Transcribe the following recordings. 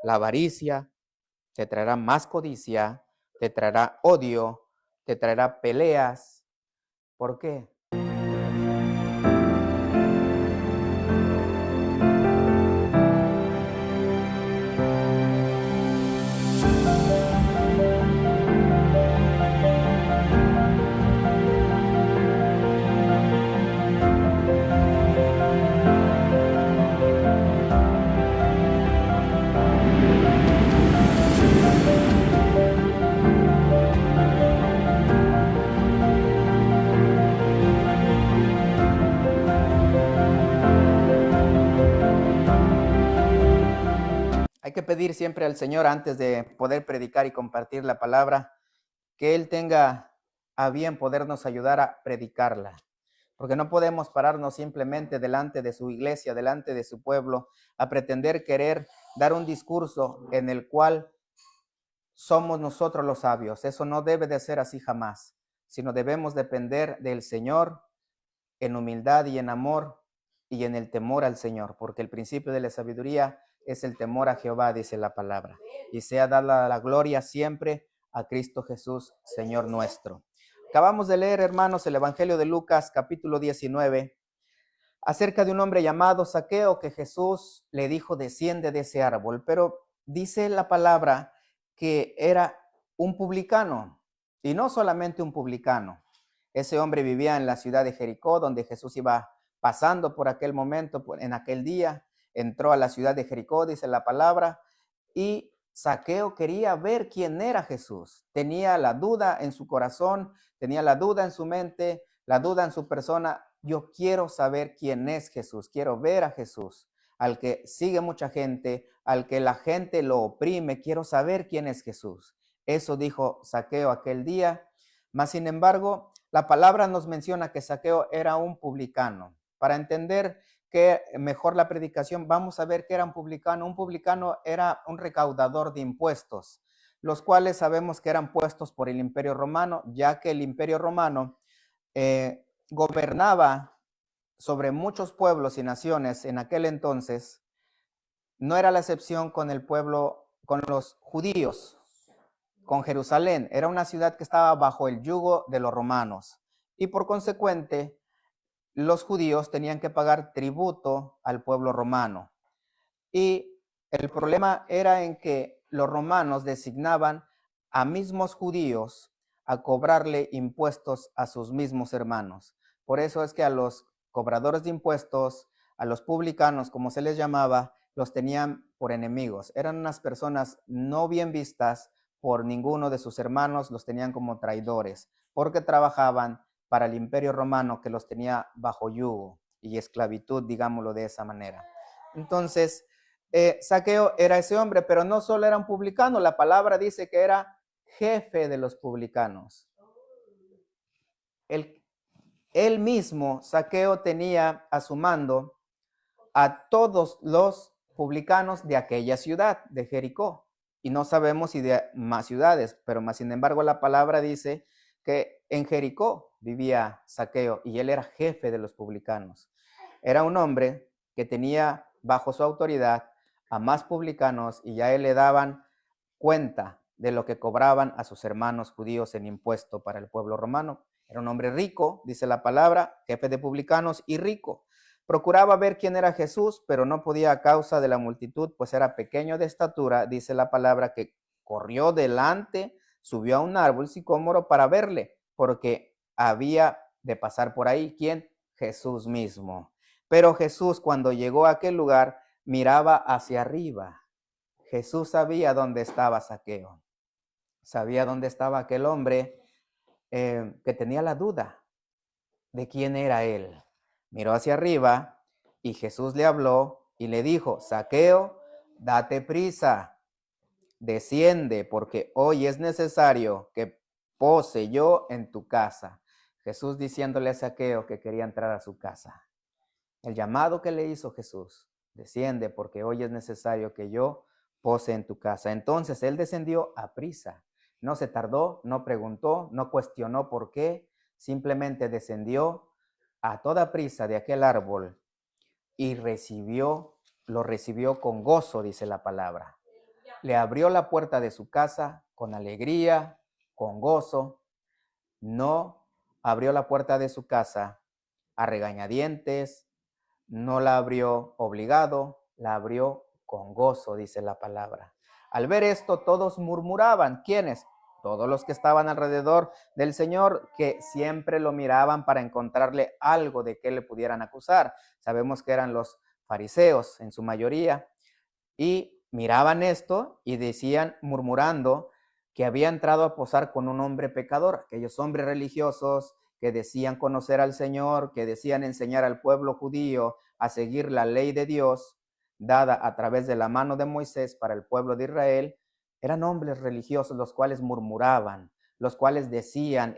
la avaricia, te traerá más codicia, te traerá odio, te traerá peleas. ¿Por qué? Hay que pedir siempre al Señor antes de poder predicar y compartir la palabra, que Él tenga a bien podernos ayudar a predicarla. Porque no podemos pararnos simplemente delante de su iglesia, delante de su pueblo, a pretender querer dar un discurso en el cual somos nosotros los sabios. Eso no debe de ser así jamás, sino debemos depender del Señor en humildad y en amor y en el temor al Señor, porque el principio de la sabiduría es el temor a Jehová, dice la palabra. Y sea dada la gloria siempre a Cristo Jesús, Señor nuestro. Acabamos de leer, hermanos, el Evangelio de Lucas, capítulo 19, acerca de un hombre llamado Zaqueo, que Jesús le dijo, desciende de ese árbol. Pero dice la palabra que era un publicano, y no solamente un publicano. Ese hombre vivía en la ciudad de Jericó, donde Jesús iba pasando por aquel momento, en aquel día. Entró a la ciudad de Jericó, dice la palabra, y Zaqueo quería ver quién era Jesús. Tenía la duda en su corazón, tenía la duda en su mente, la duda en su persona. Yo quiero saber quién es Jesús, quiero ver a Jesús, al que sigue mucha gente, al que la gente lo oprime, quiero saber quién es Jesús. Eso dijo Zaqueo aquel día. Mas, sin embargo, la palabra nos menciona que Zaqueo era un publicano. Para entender que mejor la predicación, vamos a ver que era un publicano. Un publicano era un recaudador de impuestos, los cuales sabemos que eran puestos por el Imperio Romano, ya que el Imperio Romano gobernaba sobre muchos pueblos y naciones en aquel entonces. No era la excepción con el pueblo, con los judíos, con Jerusalén. Era una ciudad que estaba bajo el yugo de los romanos y por consecuente los judíos tenían que pagar tributo al pueblo romano. Y el problema era en que los romanos designaban a mismos judíos a cobrarle impuestos a sus mismos hermanos. Por eso es que a los cobradores de impuestos, a los publicanos, como se les llamaba, los tenían por enemigos. Eran unas personas no bien vistas por ninguno de sus hermanos, los tenían como traidores, porque trabajaban para el Imperio Romano, que los tenía bajo yugo y esclavitud, digámoslo de esa manera. Entonces, Zaqueo era ese hombre, pero no solo era un publicano, la palabra dice que era jefe de los publicanos. Él mismo, Zaqueo, tenía a su mando a todos los publicanos de aquella ciudad, de Jericó. Y no sabemos si de más ciudades, pero más sin embargo la palabra dice que en Jericó vivía Zaqueo y él era jefe de los publicanos. Era un hombre que tenía bajo su autoridad a más publicanos y ya él le daban cuenta de lo que cobraban a sus hermanos judíos en impuesto para el pueblo romano. Era un hombre rico, dice la palabra, jefe de publicanos y rico. Procuraba ver quién era Jesús, pero no podía a causa de la multitud, pues era pequeño de estatura, dice la palabra, que corrió delante, subió a un árbol sicómoro para verle, porque había de pasar por ahí. ¿Quién? Jesús mismo. Pero Jesús, cuando llegó a aquel lugar, miraba hacia arriba. Jesús sabía dónde estaba Zaqueo. Sabía dónde estaba aquel hombre que tenía la duda de quién era él. Miró hacia arriba y Jesús le habló y le dijo, Zaqueo, date prisa, desciende, porque hoy es necesario que pose yo en tu casa. Jesús diciéndole a Zaqueo que quería entrar a su casa. El llamado que le hizo Jesús, desciende, porque hoy es necesario que yo pose en tu casa. Entonces él descendió a prisa. No se tardó, no preguntó, no cuestionó por qué, simplemente descendió a toda prisa de aquel árbol y lo recibió con gozo, dice la palabra. le abrió la puerta de su casa con alegría, con gozo. No abrió la puerta de su casa a regañadientes, no la abrió obligado, la abrió con gozo, dice la palabra. Al ver esto, todos murmuraban. ¿Quiénes? Todos los que estaban alrededor del Señor, que siempre lo miraban para encontrarle algo de que le pudieran acusar. Sabemos que eran los fariseos en su mayoría, y miraban esto y decían, murmurando, que había entrado a posar con un hombre pecador. Aquellos hombres religiosos que decían conocer al Señor, que decían enseñar al pueblo judío a seguir la ley de Dios dada a través de la mano de Moisés para el pueblo de Israel, eran hombres religiosos los cuales murmuraban, los cuales decían,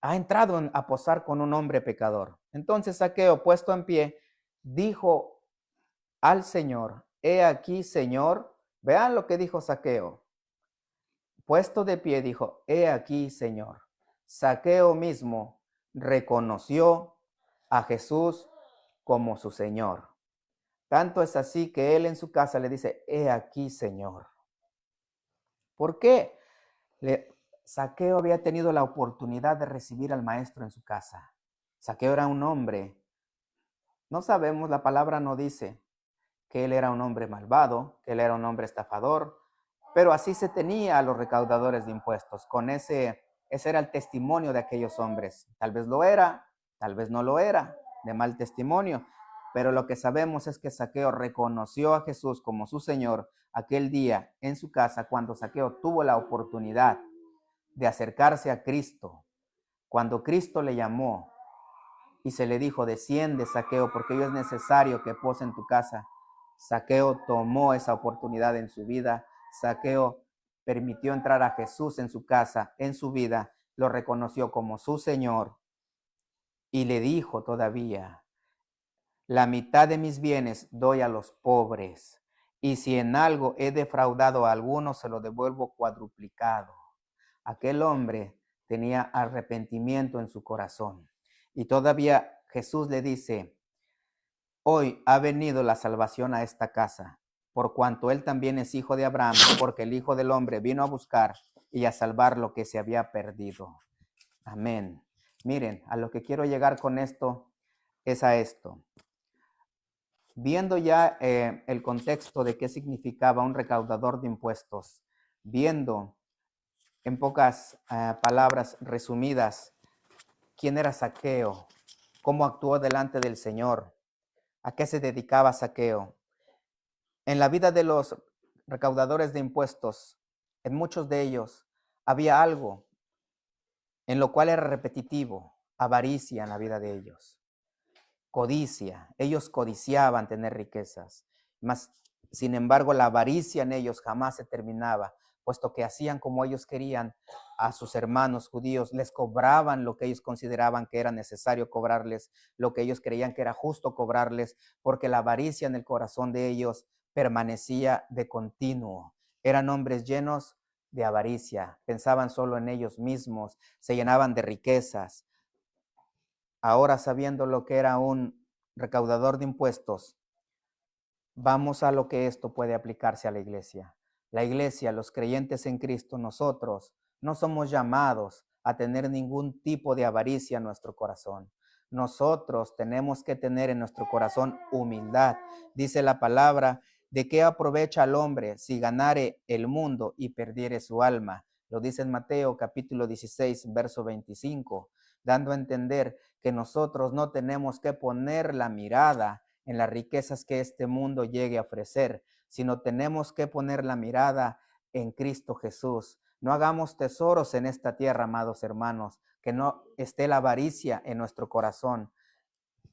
ha entrado a posar con un hombre pecador. Entonces Zaqueo, puesto en pie, dijo al Señor, he aquí, Señor, vean lo que dijo Zaqueo. Puesto de pie, dijo, he aquí, Señor. Zaqueo mismo reconoció a Jesús como su Señor. Tanto es así que él en su casa le dice, he aquí, Señor. ¿Por qué? Zaqueo había tenido la oportunidad de recibir al maestro en su casa. Zaqueo era un hombre, no sabemos, la palabra no dice que él era un hombre malvado, que él era un hombre estafador, pero así se tenía a los recaudadores de impuestos. Ese era el testimonio de aquellos hombres. Tal vez lo era, tal vez no lo era, de mal testimonio, pero lo que sabemos es que Zaqueo reconoció a Jesús como su Señor aquel día en su casa, cuando Zaqueo tuvo la oportunidad de acercarse a Cristo, cuando Cristo le llamó y se le dijo, desciende, Zaqueo, porque hoy es necesario que pose en tu casa. Zaqueo tomó esa oportunidad en su vida. Zaqueo permitió entrar a Jesús en su casa, en su vida, lo reconoció como su Señor y le dijo todavía, la mitad de mis bienes doy a los pobres, y si en algo he defraudado a alguno, se lo devuelvo cuadruplicado. Aquel hombre tenía arrepentimiento en su corazón. Y todavía Jesús le dice, hoy ha venido la salvación a esta casa, por cuanto él también es hijo de Abraham, porque el Hijo del Hombre vino a buscar y a salvar lo que se había perdido. Amén. Miren, a lo que quiero llegar con esto es a esto. Viendo ya el contexto de qué significaba un recaudador de impuestos, viendo en pocas palabras resumidas quién era Zaqueo, cómo actuó delante del Señor, a qué se dedicaba Zaqueo. En la vida de los recaudadores de impuestos, en muchos de ellos, había algo en lo cual era repetitivo, avaricia en la vida de ellos. Codicia, ellos codiciaban tener riquezas, mas sin embargo la avaricia en ellos jamás se terminaba, puesto que hacían como ellos querían a sus hermanos judíos, les cobraban lo que ellos consideraban que era necesario cobrarles, lo que ellos creían que era justo cobrarles, porque la avaricia en el corazón de ellos permanecía de continuo. Eran hombres llenos de avaricia, pensaban solo en ellos mismos, se llenaban de riquezas. Ahora, sabiendo lo que era un recaudador de impuestos, vamos a lo que esto puede aplicarse a la iglesia. La iglesia, los creyentes en Cristo, nosotros no somos llamados a tener ningún tipo de avaricia en nuestro corazón. Nosotros tenemos que tener en nuestro corazón humildad. Dice la palabra, ¿de qué aprovecha al hombre si ganare el mundo y perdiere su alma? Lo dice en Mateo capítulo 16, verso 25, dando a entender que nosotros no tenemos que poner la mirada en las riquezas que este mundo llegue a ofrecer, sino tenemos que poner la mirada en Cristo Jesús. No hagamos tesoros en esta tierra, amados hermanos, que no esté la avaricia en nuestro corazón.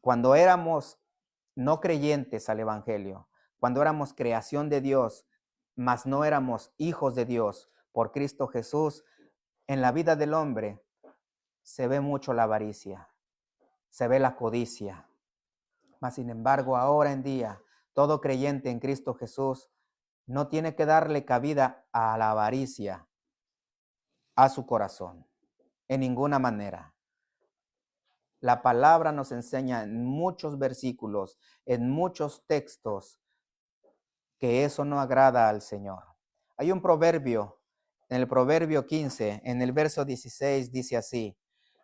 Cuando éramos no creyentes al Evangelio, cuando éramos creación de Dios, mas no éramos hijos de Dios por Cristo Jesús, en la vida del hombre se ve mucho la avaricia, se ve la codicia. Mas, sin embargo, ahora en día, todo creyente en Cristo Jesús no tiene que darle cabida a la avaricia a su corazón, en ninguna manera. La palabra nos enseña en muchos versículos, en muchos textos, que eso no agrada al Señor. Hay un proverbio, en el proverbio 15, en el verso 16, dice así: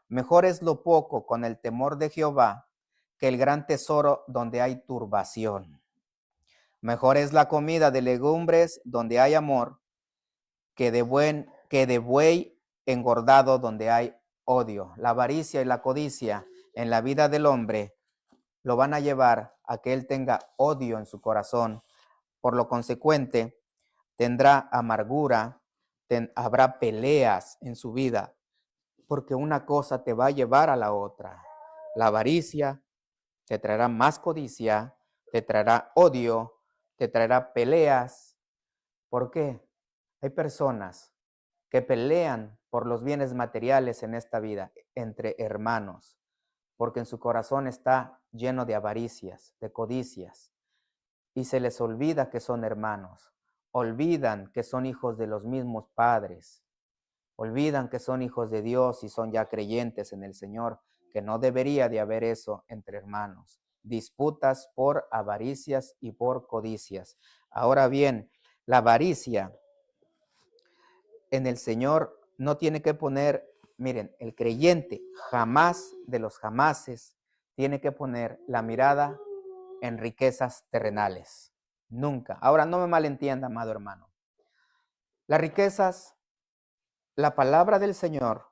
mejor es lo poco con el temor de Jehová que el gran tesoro donde hay turbación. Mejor es la comida de legumbres donde hay amor que de buey engordado donde hay odio. La avaricia y la codicia en la vida del hombre lo van a llevar a que él tenga odio en su corazón. Por lo consecuente, tendrá amargura, habrá peleas en su vida, porque una cosa te va a llevar a la otra. La avaricia te traerá más codicia, te traerá odio, te traerá peleas. ¿Por qué? Hay personas que pelean por los bienes materiales en esta vida entre hermanos, porque en su corazón está lleno de avaricias, de codicias, y se les olvida que son hermanos, olvidan que son hijos de los mismos padres, olvidan que son hijos de Dios y son ya creyentes en el Señor, que no debería de haber eso entre hermanos. Disputas por avaricias y por codicias. Ahora bien, la avaricia en el Señor no tiene que poner, miren, el creyente jamás de los jamases tiene que poner la mirada en riquezas terrenales. Nunca. Ahora no me malentienda, amado hermano. Las riquezas, la palabra del Señor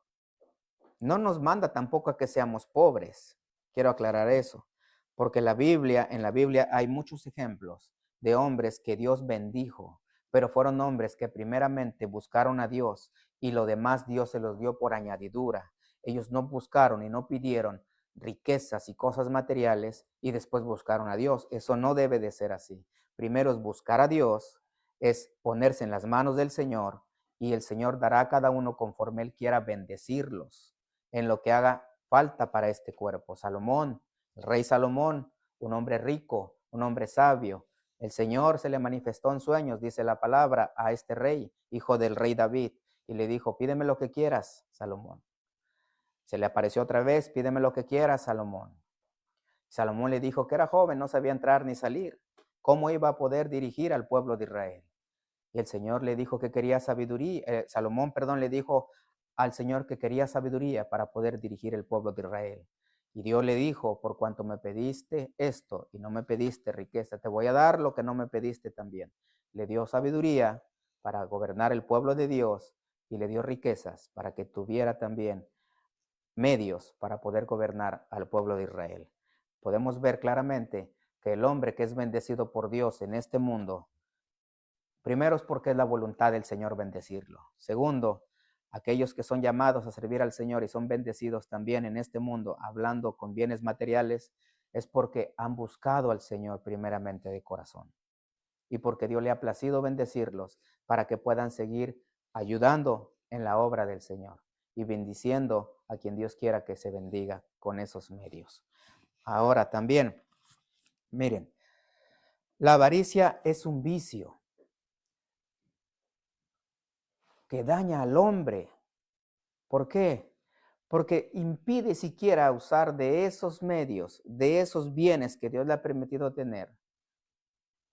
no nos manda tampoco a que seamos pobres. Quiero aclarar eso, porque en la Biblia hay muchos ejemplos de hombres que Dios bendijo, pero fueron hombres que primeramente buscaron a Dios y lo demás Dios se los dio por añadidura. Ellos no buscaron y no pidieron riquezas y cosas materiales y después buscaron a Dios. Eso no debe de ser así. Primero es buscar a Dios, es ponerse en las manos del Señor y el Señor dará a cada uno conforme Él quiera bendecirlos en lo que haga falta para este cuerpo. Salomón, el rey Salomón, un hombre rico, un hombre sabio. El Señor se le manifestó en sueños, dice la palabra, a este rey, hijo del rey David, y le dijo: pídeme lo que quieras, Salomón. Se le apareció otra vez: pídeme lo que quieras, Salomón. Salomón le dijo que era joven, no sabía entrar ni salir. ¿Cómo iba a poder dirigir al pueblo de Israel? Y el Señor le dijo que quería sabiduría. Salomón, le dijo al Señor que quería sabiduría para poder dirigir el pueblo de Israel. Y Dios le dijo: por cuanto me pediste esto y no me pediste riqueza, te voy a dar lo que no me pediste también. Le dio sabiduría para gobernar el pueblo de Dios y le dio riquezas para que tuviera también medios para poder gobernar al pueblo de Israel. Podemos ver claramente que el hombre que es bendecido por Dios en este mundo, primero es porque es la voluntad del Señor bendecirlo. Segundo, aquellos que son llamados a servir al Señor y son bendecidos también en este mundo, hablando con bienes materiales, es porque han buscado al Señor primeramente de corazón. Y porque Dios le ha placido bendecirlos para que puedan seguir ayudando en la obra del Señor y bendiciendo a quien Dios quiera que se bendiga con esos medios. Ahora también, miren, la avaricia es un vicio que daña al hombre. ¿Por qué? Porque impide siquiera usar de esos medios, de esos bienes que Dios le ha permitido tener.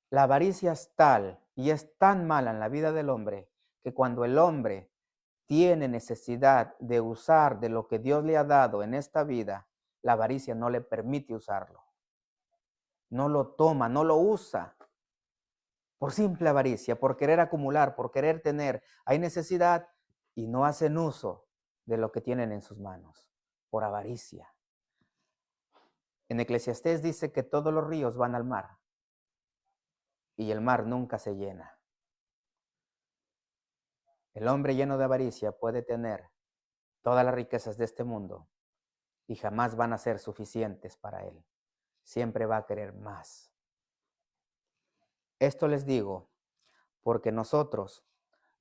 La avaricia es tal y es tan mala en la vida del hombre que cuando el hombre tiene necesidad de usar de lo que Dios le ha dado en esta vida, la avaricia no le permite usarlo. No lo toma, no lo usa. Por simple avaricia, por querer acumular, por querer tener. Hay necesidad y no hacen uso de lo que tienen en sus manos, por avaricia. En Eclesiastés dice que todos los ríos van al mar y el mar nunca se llena. El hombre lleno de avaricia puede tener todas las riquezas de este mundo y jamás van a ser suficientes para él. Siempre va a querer más. Esto les digo porque nosotros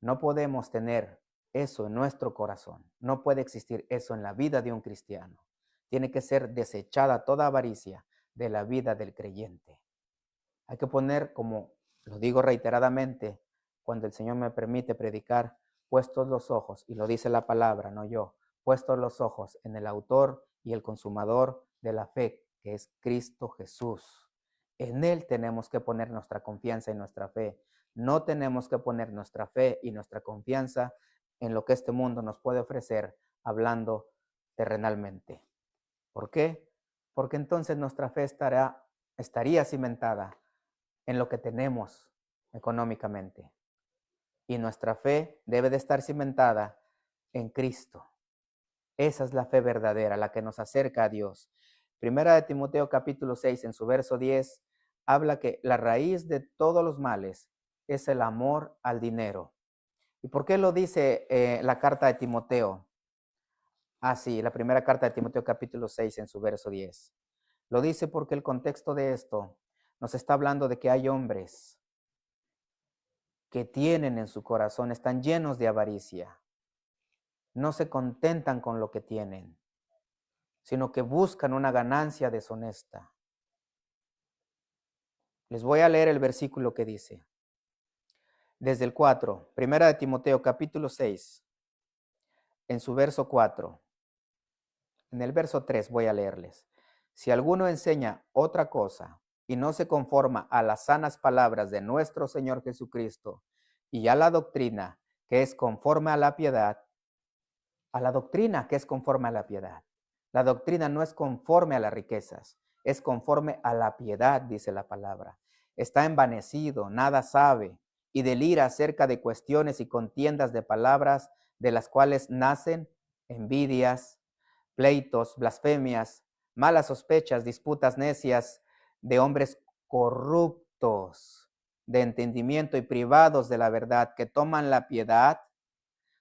no podemos tener eso en nuestro corazón. No puede existir eso en la vida de un cristiano. Tiene que ser desechada toda avaricia de la vida del creyente. Hay que poner, como lo digo reiteradamente, cuando el Señor me permite predicar, puestos los ojos, y lo dice la palabra, no yo, puestos los ojos en el autor y el consumador de la fe, que es Cristo Jesús. En Él tenemos que poner nuestra confianza y nuestra fe. No tenemos que poner nuestra fe y nuestra confianza en lo que este mundo nos puede ofrecer hablando terrenalmente. ¿Por qué? Porque entonces nuestra fe estaría cimentada en lo que tenemos económicamente. Y nuestra fe debe de estar cimentada en Cristo. Esa es la fe verdadera, la que nos acerca a Dios. Primera de Timoteo capítulo 6, en su verso 10, habla que la raíz de todos los males es el amor al dinero. ¿Y por qué lo dice la carta de Timoteo? Sí, la primera carta de Timoteo capítulo 6, en su verso 10. Lo dice porque el contexto de esto nos está hablando de que hay hombres que tienen en su corazón, están llenos de avaricia. No se contentan con lo que tienen, sino que buscan una ganancia deshonesta. Les voy a leer el versículo que dice, desde el 4, primera de Timoteo capítulo 6, en su verso 4. En el verso 3 voy a leerles. Si alguno enseña otra cosa y no se conforma a las sanas palabras de nuestro Señor Jesucristo y a la doctrina que es conforme a la piedad, a la doctrina que es conforme a la piedad. La doctrina no es conforme a las riquezas, es conforme a la piedad, dice la palabra. Está envanecido, nada sabe y delira acerca de cuestiones y contiendas de palabras de las cuales nacen envidias, pleitos, blasfemias, malas sospechas, disputas necias de hombres corruptos de entendimiento y privados de la verdad, que toman la piedad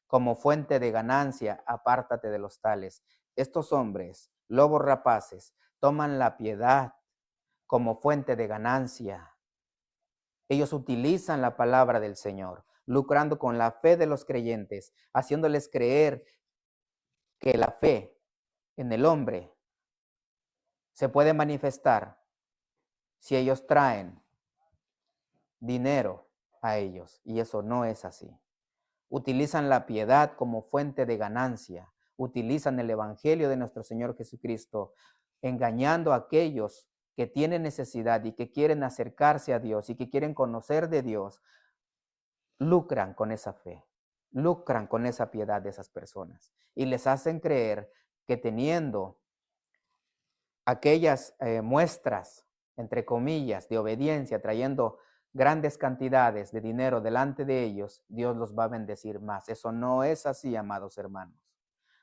como fuente de ganancia. Apártate de los tales. Estos hombres, lobos rapaces, toman la piedad como fuente de ganancia. Ellos utilizan la palabra del Señor, lucrando con la fe de los creyentes, haciéndoles creer que la fe en el hombre se puede manifestar si ellos traen dinero a ellos, y eso no es así. Utilizan la piedad como fuente de ganancia, utilizan el evangelio de nuestro Señor Jesucristo, engañando a aquellos que tienen necesidad y que quieren acercarse a Dios y que quieren conocer de Dios. Lucran con esa fe, lucran con esa piedad de esas personas y les hacen creer que teniendo aquellas muestras, entre comillas, de obediencia, trayendo grandes cantidades de dinero delante de ellos, Dios los va a bendecir más. Eso no es así, amados hermanos.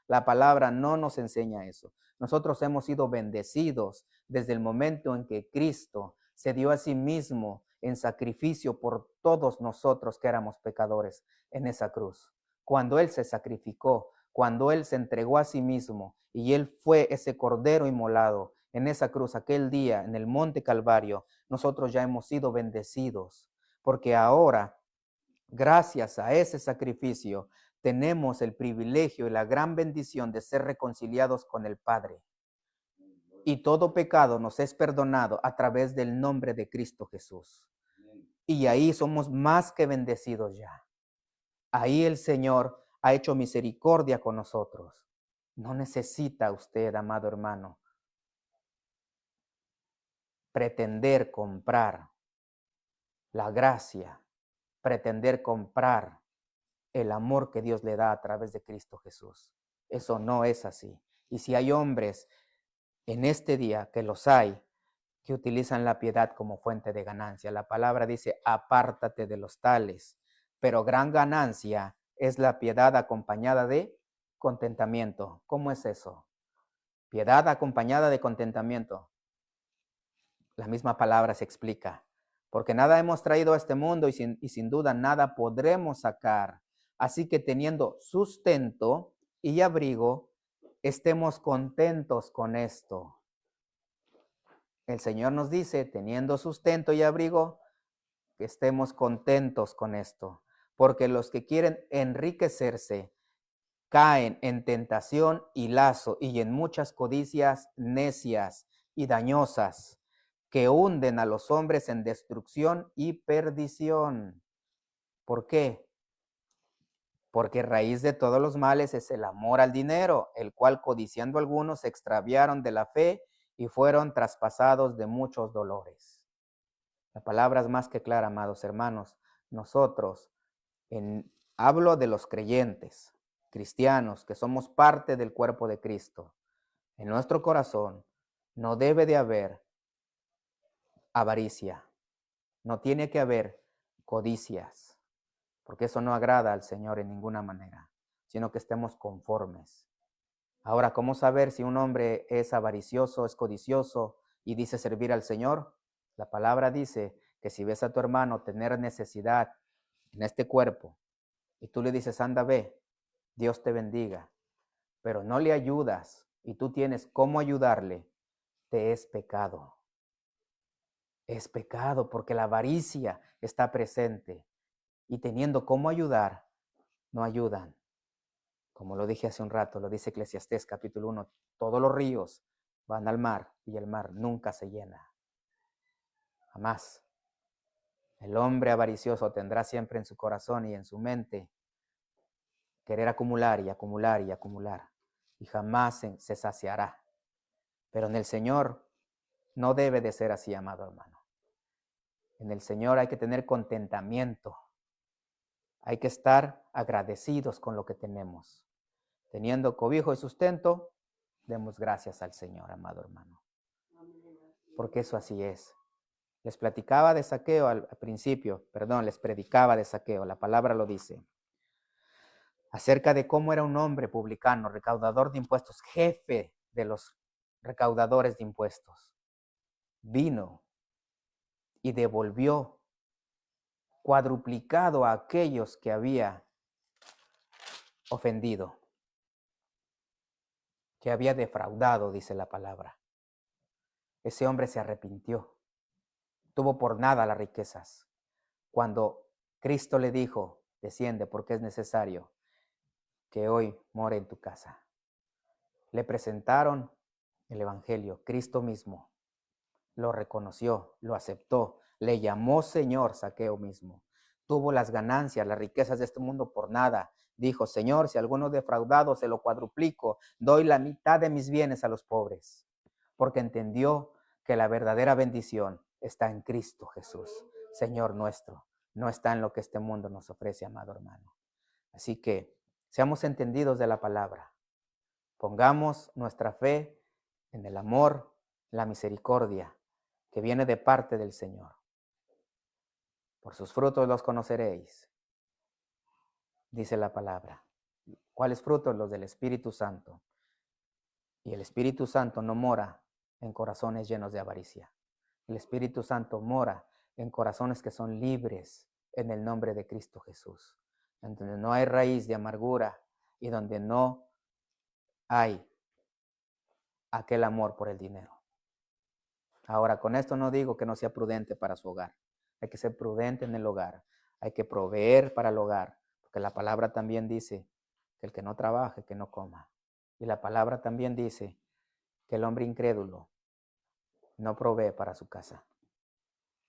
La palabra no nos enseña eso. Nosotros hemos sido bendecidos desde el momento en que Cristo se dio a sí mismo en sacrificio por todos nosotros que éramos pecadores en esa cruz. Cuando Él se sacrificó, cuando Él se entregó a sí mismo y Él fue ese cordero inmolado en esa cruz aquel día en el monte Calvario, nosotros ya hemos sido bendecidos, porque ahora, gracias a ese sacrificio, tenemos el privilegio y la gran bendición de ser reconciliados con el Padre. Y todo pecado nos es perdonado a través del nombre de Cristo Jesús. Y ahí somos más que bendecidos ya. Ahí el Señor ha hecho misericordia con nosotros. No necesita usted, amado hermano, pretender comprar la gracia, pretender comprar el amor que Dios le da a través de Cristo Jesús. Eso no es así. Y si hay hombres en este día, que los hay, que utilizan la piedad como fuente de ganancia, la palabra dice, apártate de los tales, pero gran ganancia es la piedad acompañada de contentamiento. ¿Cómo es eso? Piedad acompañada de contentamiento. La misma palabra se explica, porque nada hemos traído a este mundo y sin duda nada podremos sacar. Así que teniendo sustento y abrigo, estemos contentos con esto. El Señor nos dice, teniendo sustento y abrigo, que estemos contentos con esto, porque los que quieren enriquecerse caen en tentación y lazo y en muchas codicias necias y dañosas que hunden a los hombres en destrucción y perdición. ¿Por qué? Porque raíz de todos los males es el amor al dinero, el cual codiciando algunos se extraviaron de la fe y fueron traspasados de muchos dolores. La palabra es más que clara, amados hermanos. Nosotros, hablo de los creyentes, cristianos, que somos parte del cuerpo de Cristo. En nuestro corazón no debe de haber avaricia, no tiene que haber codicias, porque eso no agrada al Señor en ninguna manera, sino que estemos conformes. Ahora, ¿cómo saber si un hombre es avaricioso, es codicioso y dice servir al Señor? La palabra dice que si ves a tu hermano tener necesidad en este cuerpo y tú le dices, anda, ve, Dios te bendiga, pero no le ayudas y tú tienes cómo ayudarle, te es pecado. Es pecado porque la avaricia está presente y teniendo cómo ayudar, no ayudan. Como lo dije hace un rato, lo dice Eclesiastés capítulo 1, todos los ríos van al mar y el mar nunca se llena. Jamás. El hombre avaricioso tendrá siempre en su corazón y en su mente querer acumular y acumular y acumular y jamás se saciará. Pero en el Señor no debe de ser así, amado hermano. En el Señor hay que tener contentamiento. Hay que estar agradecidos con lo que tenemos. Teniendo cobijo y sustento, demos gracias al Señor, amado hermano. Porque eso así es. Les platicaba de Zaqueo al principio, les predicaba de Zaqueo, la palabra lo dice, acerca de cómo era un hombre publicano, recaudador de impuestos, jefe de los recaudadores de impuestos. Vino y devolvió cuadruplicado a aquellos que había ofendido, que había defraudado, dice la palabra. Ese hombre se arrepintió, tuvo por nada las riquezas. Cuando Cristo le dijo, desciende porque es necesario que hoy more en tu casa. Le presentaron el Evangelio, Cristo mismo lo reconoció, lo aceptó, le llamó Señor, Zaqueo mismo. Tuvo las ganancias, las riquezas de este mundo por nada. Dijo, Señor, si alguno defraudado se lo cuadruplico, doy la mitad de mis bienes a los pobres. Porque entendió que la verdadera bendición está en Cristo Jesús, Señor nuestro. No está en lo que este mundo nos ofrece, amado hermano. Así que seamos entendidos de la palabra. Pongamos nuestra fe en el amor, la misericordia que viene de parte del Señor. Por sus frutos los conoceréis, dice la palabra. ¿Cuáles frutos? Los del Espíritu Santo. Y el Espíritu Santo no mora en corazones llenos de avaricia. El Espíritu Santo mora en corazones que son libres en el nombre de Cristo Jesús. En donde no hay raíz de amargura y donde no hay aquel amor por el dinero. Ahora, con esto no digo que no sea prudente para su hogar. Hay que ser prudente en el hogar. Hay que proveer para el hogar. Porque la palabra también dice que el que no trabaje, que no coma. Y la palabra también dice que el hombre incrédulo no provee para su casa.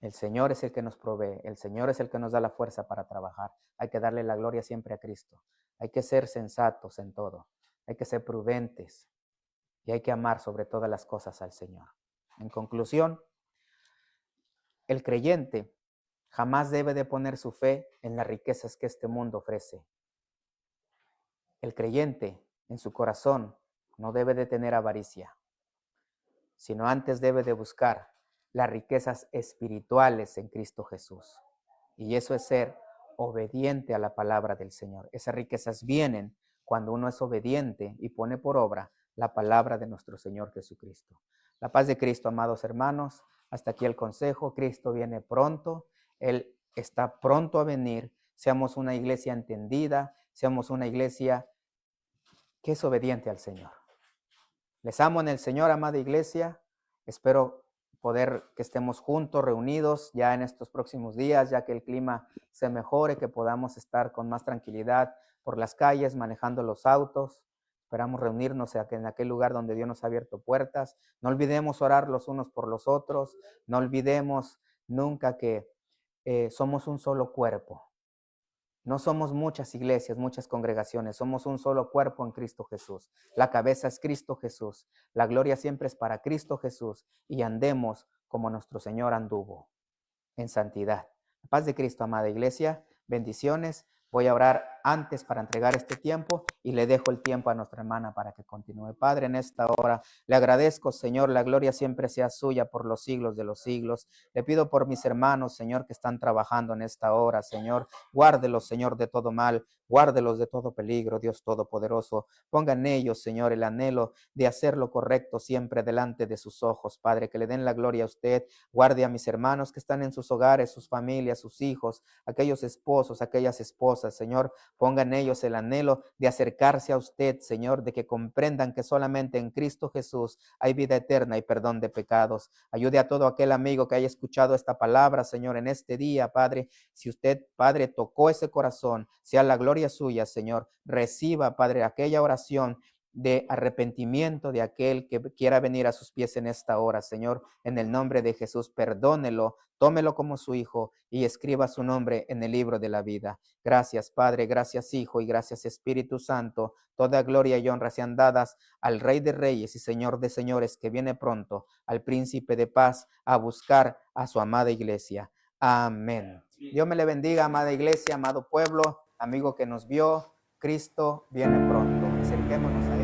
El Señor es el que nos provee. El Señor es el que nos da la fuerza para trabajar. Hay que darle la gloria siempre a Cristo. Hay que ser sensatos en todo. Hay que ser prudentes. Y hay que amar sobre todas las cosas al Señor. En conclusión, el creyente jamás debe de poner su fe en las riquezas que este mundo ofrece. El creyente en su corazón no debe de tener avaricia, sino antes debe de buscar las riquezas espirituales en Cristo Jesús. Y eso es ser obediente a la palabra del Señor. Esas riquezas vienen cuando uno es obediente y pone por obra la palabra de nuestro Señor Jesucristo. La paz de Cristo, amados hermanos. Hasta aquí el consejo. Cristo viene pronto. Él está pronto a venir. Seamos una iglesia entendida. Seamos una iglesia que es obediente al Señor. Les amo en el Señor, amada iglesia. Espero poder que estemos juntos, reunidos ya en estos próximos días, ya que el clima se mejore, que podamos estar con más tranquilidad por las calles, manejando los autos. Esperamos reunirnos en aquel lugar donde Dios nos ha abierto puertas. No olvidemos orar los unos por los otros. No olvidemos nunca que somos un solo cuerpo. No somos muchas iglesias, muchas congregaciones. Somos un solo cuerpo en Cristo Jesús. La cabeza es Cristo Jesús. La gloria siempre es para Cristo Jesús. Y andemos como nuestro Señor anduvo. en santidad. La paz de Cristo, amada iglesia, bendiciones. Voy a orar antes para entregar este tiempo y le dejo el tiempo a nuestra hermana para que continúe. Padre, en esta hora le agradezco, Señor, la gloria siempre sea suya por los siglos de los siglos. Le pido por mis hermanos, Señor, que están trabajando en esta hora, Señor. Guárdelos, Señor, de todo mal. Guárdelos de todo peligro, Dios Todopoderoso. Ponga en ellos, Señor, el anhelo de hacer lo correcto siempre delante de sus ojos, Padre. Que le den la gloria a usted. Guarde a mis hermanos que están en sus hogares, sus familias, sus hijos, aquellos esposos, aquellas esposas, Señor. Ponga en ellos el anhelo de acercarse a usted, Señor, de que comprendan que solamente en Cristo Jesús hay vida eterna y perdón de pecados. Ayude a todo aquel amigo que haya escuchado esta palabra, Señor, en este día, Padre. Si usted, Padre, tocó ese corazón, sea la gloria suya, Señor. Reciba, Padre, aquella oración de arrepentimiento de aquel que quiera venir a sus pies en esta hora, Señor, en el nombre de Jesús, perdónelo, tómelo como su hijo y escriba su nombre en el libro de la vida. Gracias, Padre, gracias, Hijo, y gracias, Espíritu Santo. Toda gloria y honra sean dadas al Rey de Reyes y Señor de Señores, que viene pronto, al Príncipe de Paz, a buscar a su amada iglesia. Amén. Dios me le bendiga, amada iglesia, amado pueblo, amigo que nos vio. Cristo viene pronto. Acerquémonos a